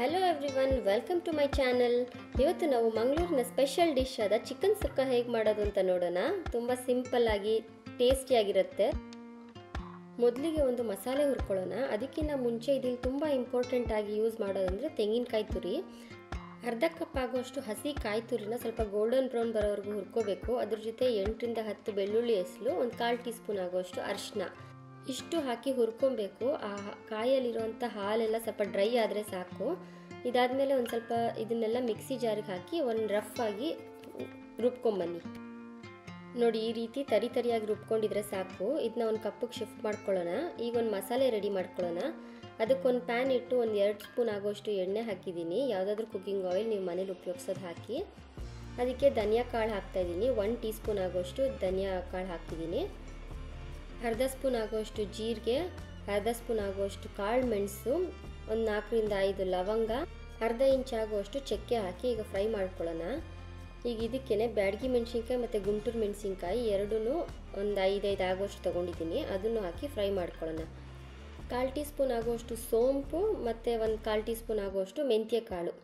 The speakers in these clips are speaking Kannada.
Hello everyone, welcome to my channel. ಇವತ್ತು ನಾವು ಮಂಗಳೂರಿನ ಸ್ಪೆಷಲ್ ಡಿಶ್ ಆದ ಚಿಕನ್ ಸುಕ್ಕ ಹೇಗೆ ಮಾಡೋದು ಅಂತ ನೋಡೋಣ. ತುಂಬ ಸಿಂಪಲ್ ಆಗಿ ಟೇಸ್ಟಿಯಾಗಿರುತ್ತೆ. ಮೊದಲಿಗೆ ಒಂದು ಮಸಾಲೆ ಹುರ್ಕೊಳ್ಳೋಣ. ಅದಕ್ಕಿಂತ ಮುಂಚೆ ಇಲ್ಲಿ ತುಂಬ ಇಂಪಾರ್ಟೆಂಟ್ ಆಗಿ ಯೂಸ್ ಮಾಡೋದಂದರೆ ತೆಂಗಿನಕಾಯಿ ತುರಿ. ಅರ್ಧ ಕಪ್ ಆಗುವಷ್ಟು ಹಸಿ ಕಾಯಿ ತುರಿನ ಸ್ವಲ್ಪ ಗೋಲ್ಡನ್ ಬ್ರೌನ್ ಬರೋವರೆಗೂ ಹುರ್ಕೋಬೇಕು. ಅದ್ರ ಜೊತೆ 8ರಿಂದ 10 ಬೆಳ್ಳುಳ್ಳಿ ಎಸಳು, ಒಂದು 1/4 ಟೀ ಸ್ಪೂನ್ ಆಗುವಷ್ಟು ಅರಿಶಿನ ಇಷ್ಟು ಹಾಕಿ ಹುರ್ಕೊಬೇಕು. ಆ ಕಾಯಲ್ಲಿರುವಂಥ ಹಾಲೆಲ್ಲ ಸ್ವಲ್ಪ ಡ್ರೈ ಆದರೆ ಸಾಕು. ಇದಾದಮೇಲೆ ಒಂದು ಸ್ವಲ್ಪ ಇದನ್ನೆಲ್ಲ ಮಿಕ್ಸಿ ಜಾರಿಗೆ ಹಾಕಿ ಒಂದು ರಫ್ ಆಗಿ ರುಬ್ಕೊಂಬನ್ನಿ. ನೋಡಿ, ಈ ರೀತಿ ತರಿಯಾಗಿ ರುಬ್ಕೊಂಡಿದ್ರೆ ಸಾಕು. ಇದನ್ನ ಒಂದು ಕಪ್ಪಿಗೆ ಶಿಫ್ಟ್ ಮಾಡ್ಕೊಳ್ಳೋಣ. ಈಗ ಒಂದು ಮಸಾಲೆ ರೆಡಿ ಮಾಡ್ಕೊಳ್ಳೋಣ. ಅದಕ್ಕೊಂದು ಪ್ಯಾನ್ ಇಟ್ಟು ಒಂದು 2 ಸ್ಪೂನ್ ಆಗೋಷ್ಟು ಎಣ್ಣೆ ಹಾಕಿದ್ದೀನಿ. ಯಾವುದಾದ್ರೂ ಕುಕ್ಕಿಂಗ್ ಆಯಿಲ್ ನೀವು ಮನೇಲಿ ಉಪಯೋಗಿಸೋದು ಹಾಕಿ. ಅದಕ್ಕೆ ಧನಿಯಾ ಕಾಳು ಹಾಕ್ತಾಯಿದ್ದೀನಿ. 1 ಟೀ ಸ್ಪೂನ್ ಆಗೋಷ್ಟು ಧನಿಯಾ ಕಾಳು ಹಾಕಿದ್ದೀನಿ. ಅರ್ಧ ಸ್ಪೂನ್ ಆಗುವಷ್ಟು ಜೀರಿಗೆ, ಅರ್ಧ ಸ್ಪೂನ್ ಆಗುವಷ್ಟು ಕಾಳು ಮೆಣಸು, ಒಂದು 4ರಿಂದ 5 ಲವಂಗ, ಅರ್ಧ ಇಂಚ್ ಆಗುವಷ್ಟು ಚಕ್ಕೆ ಹಾಕಿ ಈಗ ಫ್ರೈ ಮಾಡ್ಕೊಳ್ಳೋಣ. ಈಗ ಇದಕ್ಕೇ ಬ್ಯಾಡಗಿ ಮೆಣಸಿನ್ಕಾಯಿ ಮತ್ತು ಗುಂಟೂರು ಮೆಣಸಿನ್ಕಾಯಿ ಎರಡೂ ಒಂದು 5 ಆಗುವಷ್ಟು ತೊಗೊಂಡಿದ್ದೀನಿ. ಅದನ್ನು ಹಾಕಿ ಫ್ರೈ ಮಾಡ್ಕೊಳ್ಳೋಣ. 1/4 ಟೀ ಸ್ಪೂನ್ ಆಗುವಷ್ಟು ಸೋಂಪು ಮತ್ತು ಒಂದು 1/4 ಟೀ ಸ್ಪೂನ್ ಆಗುವಷ್ಟು ಮೆಂತ್ಯ ಕಾಳು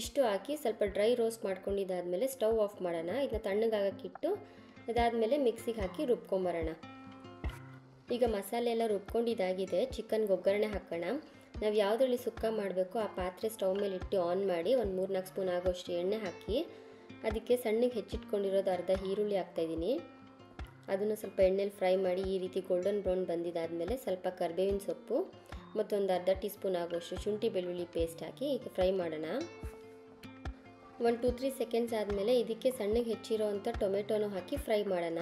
ಇಷ್ಟು ಹಾಕಿ ಸ್ವಲ್ಪ ಡ್ರೈ ರೋಸ್ಟ್ ಮಾಡ್ಕೊಂಡಿದ್ದಾದಮೇಲೆ ಸ್ಟವ್ ಆಫ್ ಮಾಡೋಣ. ಇದನ್ನ ತಣ್ಣಗಾಗಕ್ಕಿಟ್ಟು ಅದಾದಮೇಲೆ ಮಿಕ್ಸಿಗೆ ಹಾಕಿ ರುಬ್ಕೊಂಬರೋಣ. ಈಗ ಮಸಾಲೆ ಎಲ್ಲ ರುಬ್ಕೊಂಡಿದ್ದಾಗಿದೆ. ಚಿಕನ್ಗೆ ಒಗ್ಗರಣೆ ಹಾಕೋಣ. ನಾವು ಯಾವುದ್ರಲ್ಲಿ ಸುಕ್ಕ ಮಾಡಬೇಕು ಆ ಪಾತ್ರೆ ಸ್ಟವ್ ಮೇಲೆ ಇಟ್ಟು ಆನ್ ಮಾಡಿ ಒಂದು 3-4 ಸ್ಪೂನ್ ಆಗೋಷ್ಟು ಎಣ್ಣೆ ಹಾಕಿ ಅದಕ್ಕೆ ಸಣ್ಣಗೆ ಹೆಚ್ಚಿಟ್ಕೊಂಡಿರೋದು ಅರ್ಧ ಈರುಳ್ಳಿ ಹಾಕ್ತಾಯಿದ್ದೀನಿ. ಅದನ್ನು ಸ್ವಲ್ಪ ಎಣ್ಣೆಲಿ ಫ್ರೈ ಮಾಡಿ ಈ ರೀತಿ ಗೋಲ್ಡನ್ ಬ್ರೌನ್ ಬಂದಿದ್ದಾದಮೇಲೆ ಸ್ವಲ್ಪ ಕರಿಬೇವಿನ ಸೊಪ್ಪು ಮತ್ತೊಂದು ಅರ್ಧ ಟೀ ಸ್ಪೂನ್ ಆಗೋಷ್ಟು ಶುಂಠಿ ಬೆಳ್ಳುಳ್ಳಿ ಪೇಸ್ಟ್ ಹಾಕಿ ಈಗ ಫ್ರೈ ಮಾಡೋಣ. 1-2-3 ಸೆಕೆಂಡ್ಸ್ ಆದಮೇಲೆ ಇದಕ್ಕೆ ಸಣ್ಣಗೆ ಹೆಚ್ಚಿರೋ ಅಂಥ ಟೊಮೆಟೊನೂ ಹಾಕಿ ಫ್ರೈ ಮಾಡೋಣ.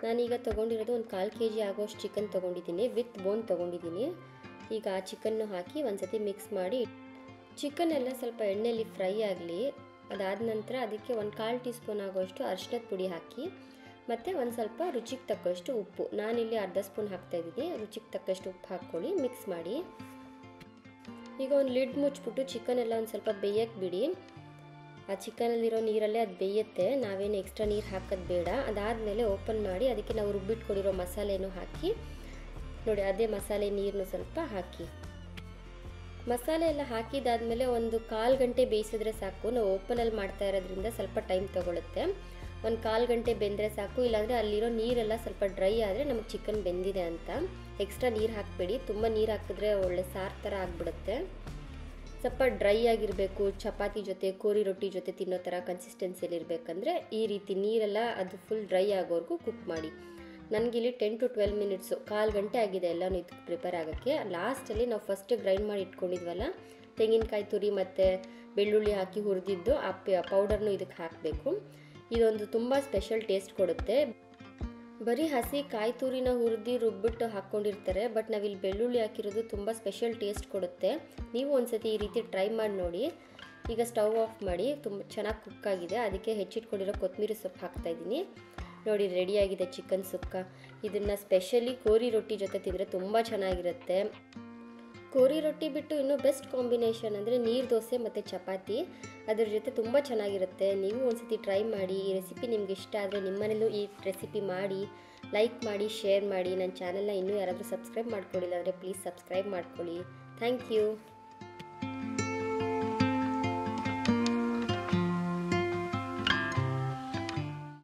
ನಾನೀಗ ತೊಗೊಂಡಿರೋದು ಒಂದು 1/4 kg ಆಗೋಷ್ಟು ಚಿಕನ್ ತೊಗೊಂಡಿದ್ದೀನಿ. ವಿತ್ ಬೋನ್ ತೊಗೊಂಡಿದ್ದೀನಿ. ಈಗ ಆ ಚಿಕನ್ನು ಹಾಕಿ ಒಂದು ಸತಿ ಮಿಕ್ಸ್ ಮಾಡಿ ಚಿಕನ್ ಎಲ್ಲ ಸ್ವಲ್ಪ ಎಣ್ಣೆಯಲ್ಲಿ ಫ್ರೈ ಆಗಲಿ. ಅದಾದ ನಂತರ ಅದಕ್ಕೆ ಒಂದು 1/4 ಟೀ ಸ್ಪೂನ್ ಆಗೋಷ್ಟು ಅರಿಶಿನದ ಪುಡಿ ಹಾಕಿ ಮತ್ತು ಒಂದು ಸ್ವಲ್ಪ ರುಚಿಗೆ ತಕ್ಕಷ್ಟು ಉಪ್ಪು, ನಾನಿಲ್ಲಿ ಅರ್ಧ ಸ್ಪೂನ್ ಹಾಕ್ತಾಯಿದ್ದೀನಿ. ರುಚಿಗೆ ತಕ್ಕಷ್ಟು ಉಪ್ಪು ಹಾಕ್ಕೊಳ್ಳಿ, ಮಿಕ್ಸ್ ಮಾಡಿ. ಈಗ ಒಂದು ಲಿಡ್ ಮುಚ್ಚಿಬಿಟ್ಟು ಚಿಕನ್ ಎಲ್ಲ ಒಂದು ಸ್ವಲ್ಪ ಬೇಯಕ್ಕೆ ಬಿಡಿ. ಆ ಚಿಕನಲ್ಲಿರೋ ನೀರಲ್ಲೇ ಅದು ಬೇಯುತ್ತೆ, ನಾವೇನು ಎಕ್ಸ್ಟ್ರಾ ನೀರು ಹಾಕೋದು ಬೇಡ. ಅದಾದಮೇಲೆ ಓಪನ್ ಮಾಡಿ ಅದಕ್ಕೆ ನಾವು ರುಬ್ಬಿಟ್ಕೊಂಡಿರೋ ಮಸಾಲೆನೂ ಹಾಕಿ ನೋಡಿ, ಅದೇ ಮಸಾಲೆ ನೀರನ್ನು ಸ್ವಲ್ಪ ಹಾಕಿ. ಮಸಾಲೆ ಎಲ್ಲ ಹಾಕಿದಾದಮೇಲೆ ಒಂದು 1/4 ಗಂಟೆ ಬೇಯಿಸಿದ್ರೆ ಸಾಕು. ನಾವು ಓಪನಲ್ಲಿ ಮಾಡ್ತಾ ಇರೋದ್ರಿಂದ ಸ್ವಲ್ಪ ಟೈಮ್ ತೊಗೊಳುತ್ತೆ. ಒಂದು 1/4 ಗಂಟೆ ಬೆಂದರೆ ಸಾಕು. ಇಲ್ಲಾಂದರೆ ಅಲ್ಲಿರೋ ನೀರೆಲ್ಲ ಸ್ವಲ್ಪ ಡ್ರೈ ಆದರೆ ನಮಗೆ ಚಿಕನ್ ಬೆಂದಿದೆ ಅಂತ. ಎಕ್ಸ್ಟ್ರಾ ನೀರು ಹಾಕಬೇಡಿ. ತುಂಬ ನೀರು ಹಾಕಿದ್ರೆ ಒಳ್ಳೆ ಸಾರು ಥರ ಆಗಿಬಿಡುತ್ತೆ. ಸ್ವಲ್ಪ ಡ್ರೈ ಆಗಿರಬೇಕು. ಚಪಾತಿ ಜೊತೆ ಕೋರಿ ರೊಟ್ಟಿ ಜೊತೆ ತಿನ್ನೋ ಥರ ಕನ್ಸಿಸ್ಟೆನ್ಸಿಯಲ್ಲಿ ಇರಬೇಕಂದ್ರೆ ಈ ರೀತಿ ನೀರೆಲ್ಲ ಅದು ಫುಲ್ ಡ್ರೈ ಆಗೋವರೆಗೂ ಕುಕ್ ಮಾಡಿ. ನನಗಿಲ್ಲಿ 10 to 12 ಮಿನಿಟ್ಸು 1/4 ಗಂಟೆ ಆಗಿದೆ ಎಲ್ಲನೂ ಇದಕ್ಕೆ ಪ್ರಿಪೇರ್ ಆಗೋಕ್ಕೆ. ಲಾಸ್ಟಲ್ಲಿ ನಾವು ಫಸ್ಟ್ ಗ್ರೈಂಡ್ ಮಾಡಿ ಇಟ್ಕೊಂಡಿದ್ವಲ್ಲ ತೆಂಗಿನಕಾಯಿ ತುರಿ ಮತ್ತು ಬೆಳ್ಳುಳ್ಳಿ ಹಾಕಿ ಹುರಿದಿದ್ದು ಆ ಪೌಡರ್ನು ಇದಕ್ಕೆ ಹಾಕಬೇಕು. ಇದೊಂದು ತುಂಬ ಸ್ಪೆಷಲ್ ಟೇಸ್ಟ್ ಕೊಡುತ್ತೆ. ಬರೀ ಹಸಿ ಕಾಯಿ ತುರಿನ ಹುರಿದು ರುಬ್ಬಿಟ್ಟು ಹಾಕ್ಕೊಂಡಿರ್ತಾರೆ, ಬಟ್ ನಾವಿಲ್ಲಿ ಬೆಳ್ಳುಳ್ಳಿ ಹಾಕಿರೋದು ತುಂಬ ಸ್ಪೆಷಲ್ ಟೇಸ್ಟ್ ಕೊಡುತ್ತೆ. ನೀವು ಒಂದ್ಸತಿ ಈ ರೀತಿ ಟ್ರೈ ಮಾಡಿ ನೋಡಿ. ಈಗ ಸ್ಟವ್ ಆಫ್ ಮಾಡಿ. ತುಂಬ ಚೆನ್ನಾಗಿ ಕುಕ್ ಆಗಿದೆ. ಅದಕ್ಕೆ ಹೆಚ್ಚಿಟ್ಕೊಂಡಿರೋ ಕೊತ್ತಂಬರಿ ಸೊಪ್ಪು ಹಾಕ್ತಾಯಿದ್ದೀನಿ. ನೋಡಿ, ರೆಡಿಯಾಗಿದೆ ಚಿಕನ್ ಸುಕ್ಕ. ಇದನ್ನು ಸ್ಪೆಷಲಿ ಕೋರಿ ರೊಟ್ಟಿ ಜೊತೆ ತಿಂದರೆ ತುಂಬ ಚೆನ್ನಾಗಿರುತ್ತೆ. ಕೋರಿ ರೊಟ್ಟಿ ಬಿಟ್ಟು ಇನ್ನೂ ಬೆಸ್ಟ್ ಕಾಂಬಿನೇಷನ್ ಅಂದರೆ ನೀರು ದೋಸೆ ಮತ್ತು ಚಪಾತಿ. ಅದ್ರ ಜೊತೆ ತುಂಬ ಚೆನ್ನಾಗಿರುತ್ತೆ. ನೀವು ಒಂದ್ಸತಿ ಟ್ರೈ ಮಾಡಿ. ಈ ರೆಸಿಪಿ ನಿಮ್ಗೆ ಇಷ್ಟ ಆದರೆ ನಿಮ್ಮನೇಲೂ ಈ ರೆಸಿಪಿ ಮಾಡಿ, ಲೈಕ್ ಮಾಡಿ, ಶೇರ್ ಮಾಡಿ. ನನ್ನ ಚಾನಲ್ನ ಇನ್ನೂ ಯಾರಾದರೂ ಸಬ್ಸ್ಕ್ರೈಬ್ ಮಾಡ್ಕೊಳ್ಳಿಲ್ಲ ಅಂದರೆ ಪ್ಲೀಸ್ ಸಬ್ಸ್ಕ್ರೈಬ್ ಮಾಡ್ಕೊಳ್ಳಿ. Thank you.